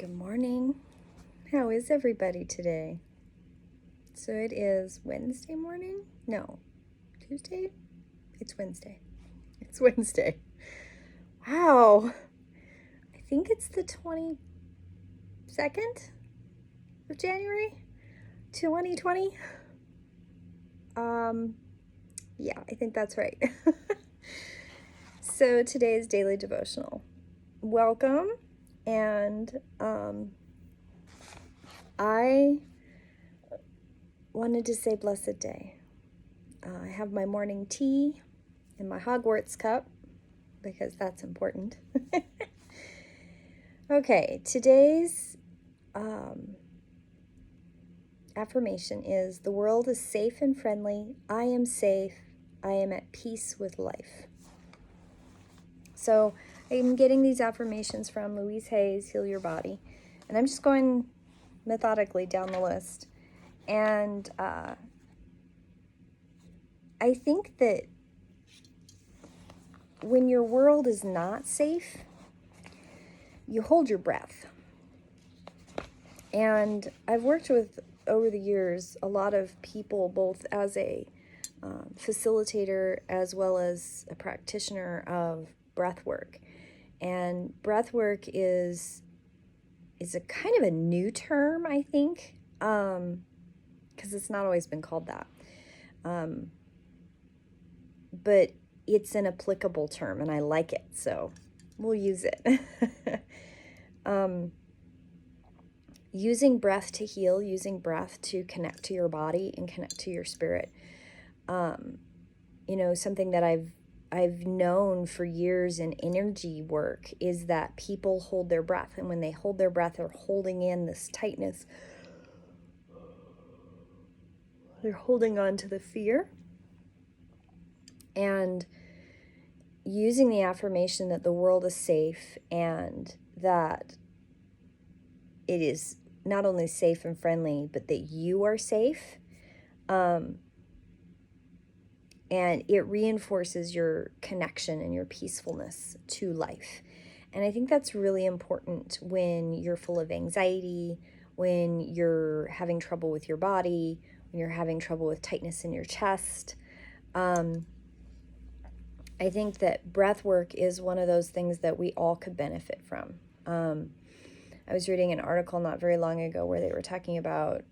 Good morning. How is everybody today? So it is Wednesday morning? No, Tuesday? It's Wednesday. It's Wednesday. Wow. I think it's the 22nd of January, 2020. Yeah, I think that's right. So today's daily devotional. Welcome. And I wanted to say blessed day. I have my morning tea in my Hogwarts cup because that's important. Okay, today's affirmation is: the world is safe and friendly. I am safe. I am at peace with life. So I'm getting these affirmations from Louise Hay's Heal Your Body. And I'm just going methodically down the list. And I think that when your world is not safe, you hold your breath. And I've worked with, over the years, a lot of people, both as a facilitator as well as a practitioner of breath work. And breath work is a kind of a new term, I think, because it's not always been called that. But it's an applicable term, and I like it, so we'll use it. Using breath to heal, using breath to connect to your body and connect to your spirit. Something that I've known for years in energy work is that people hold their breath, and when they hold their breath, they're holding in this tightness. They're holding on to the fear. And using the affirmation that the world is safe and that it is not only safe and friendly, but that you are safe. And it reinforces your connection and your peacefulness to life. And I think that's really important when you're full of anxiety, when you're having trouble with your body, when you're having trouble with tightness in your chest. I think that breath work is one of those things that we all could benefit from. I was reading an article not very long ago where they were talking about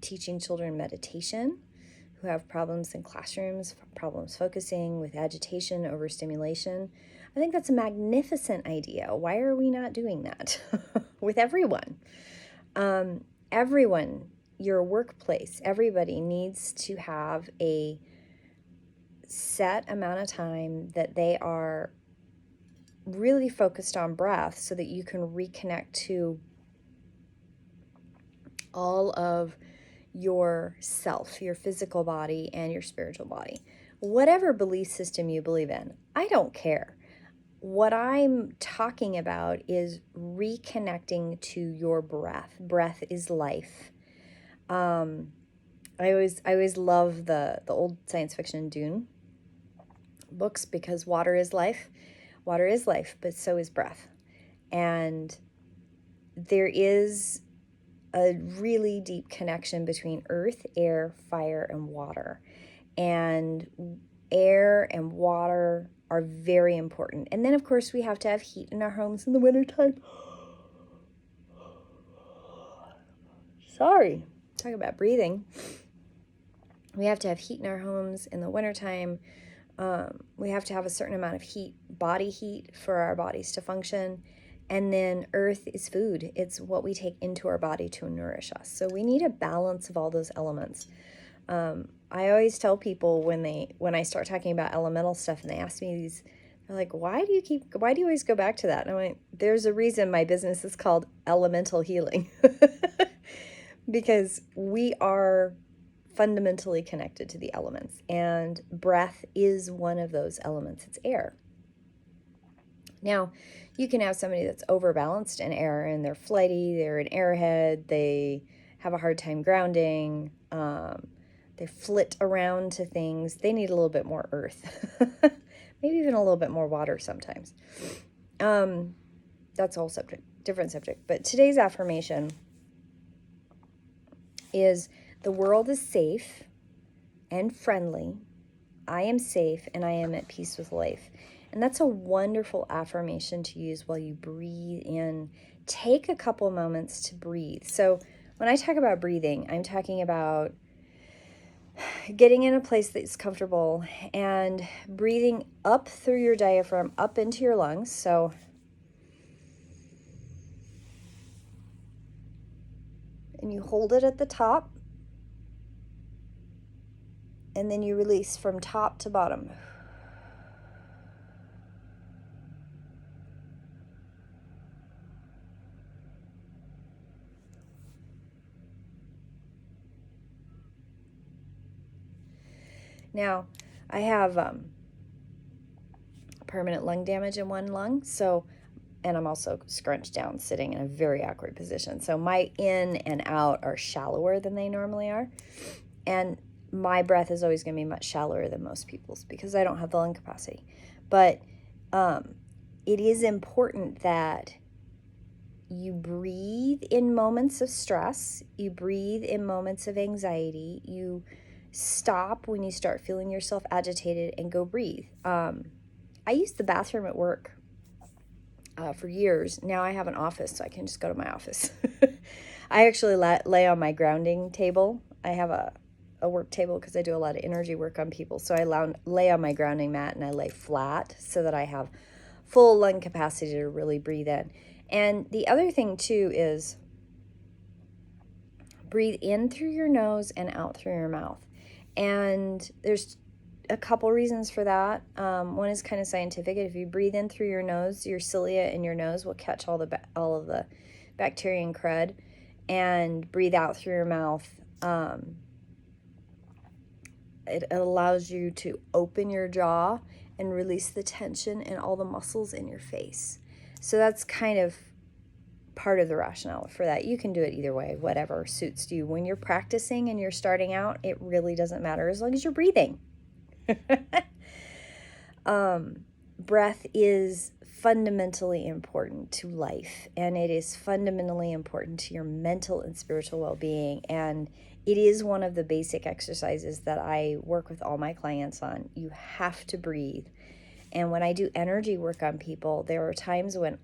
teaching children meditation who have problems in classrooms, problems focusing, with agitation, overstimulation. I think that's a magnificent idea. Why are we not doing that with everyone? Everyone, your workplace, everybody needs to have a set amount of time that they are really focused on breath so that you can reconnect to all of your self, your physical body and your spiritual body. Whatever belief system you believe in, I don't care. What I'm talking about is reconnecting to your breath. Breath is life. I always love the old science fiction Dune books because water is life. Water is life, but so is breath. And there is a really deep connection between earth, air, fire, and water. And air and water are very important. And then, of course, we have to have heat in our homes in the wintertime. Sorry. Talk about breathing. We have to have heat in our homes in the wintertime. We have to have a certain amount of heat, body heat, for our bodies to function. And then earth is food. It's what we take into our body to nourish us. So we need a balance of all those elements. I always tell people when I start talking about elemental stuff and they ask me these, they're like, why do you always go back to that? And I'm like, there's a reason my business is called Elemental Healing. Because we are fundamentally connected to the elements, and breath is one of those elements. It's air. Now, you can have somebody that's overbalanced in air and they're flighty, they're an airhead, they have a hard time grounding, they flit around to things. They need a little bit more earth, maybe even a little bit more water sometimes. That's a whole different subject. But today's affirmation is, the world is safe and friendly. I am safe and I am at peace with life. And that's a wonderful affirmation to use while you breathe in. Take a couple moments to breathe. So when I talk about breathing, I'm talking about getting in a place that's comfortable and breathing up through your diaphragm, up into your lungs. So and you hold it at the top, and then you release from top to bottom. Now, I have permanent lung damage in one lung, and I'm also scrunched down, sitting in a very awkward position. So my in and out are shallower than they normally are. And my breath is always going to be much shallower than most people's because I don't have the lung capacity. But it is important that you breathe in moments of stress. You breathe in moments of anxiety. You stop when you start feeling yourself agitated and go breathe. I used the bathroom at work for years. Now I have an office, so I can just go to my office. I actually lay on my grounding table. I have a work table because I do a lot of energy work on people. So I lay on my grounding mat and I lay flat so that I have full lung capacity to really breathe in. And the other thing too is breathe in through your nose and out through your mouth. And there's a couple reasons for that. One is kind of scientific. If you breathe in through your nose, your cilia in your nose will catch all of the bacteria and crud, and breathe out through your mouth. It allows you to open your jaw and release the tension and all the muscles in your face. So that's kind of part of the rationale for that. You can do it either way, whatever suits you. When you're practicing and you're starting out, it really doesn't matter as long as you're breathing. Breath is fundamentally important to life, and it is fundamentally important to your mental and spiritual well-being. And it is one of the basic exercises that I work with all my clients on. You have to breathe. And when I do energy work on people, there are times when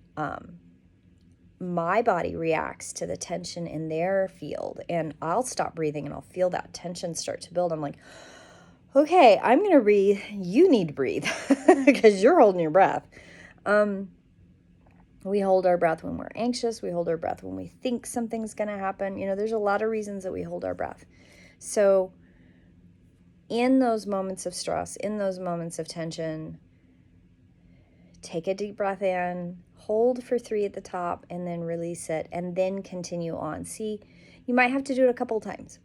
my body reacts to the tension in their field, and I'll stop breathing and I'll feel that tension start to build. I'm like, okay, I'm going to breathe. You need to breathe because you're holding your breath. We hold our breath when we're anxious. We hold our breath when we think something's going to happen. There's a lot of reasons that we hold our breath. So in those moments of stress, in those moments of tension, take a deep breath in, hold for 3 at the top, and then release it, and then continue on. See, you might have to do it a couple times.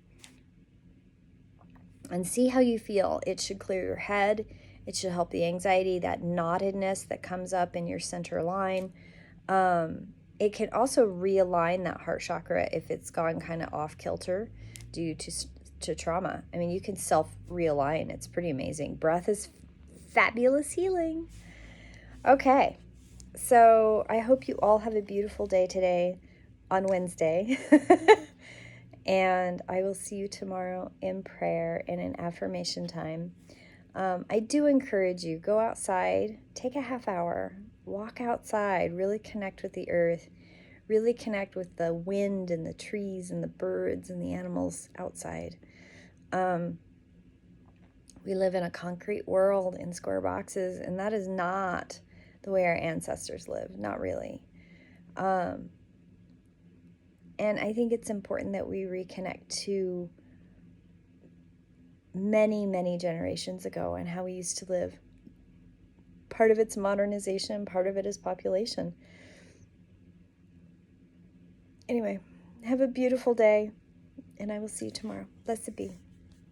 And see how you feel. It should clear your head. It should help the anxiety, that knottedness that comes up in your center line. It can also realign that heart chakra if it's gone kind of off kilter due to trauma. I mean, you can self-realign. It's pretty amazing. Breath is fabulous healing. Okay, so I hope you all have a beautiful day today on Wednesday. And I will see you tomorrow in prayer and in affirmation time. I do encourage you, go outside, take a half hour, walk outside, really connect with the earth, really connect with the wind and the trees and the birds and the animals outside. We live in a concrete world in square boxes, and that is not the way our ancestors lived, not really. And I think it's important that we reconnect to many, many generations ago and how we used to live. Part of it's modernization, part of it is population. Anyway, have a beautiful day, and I will see you tomorrow. Blessed be.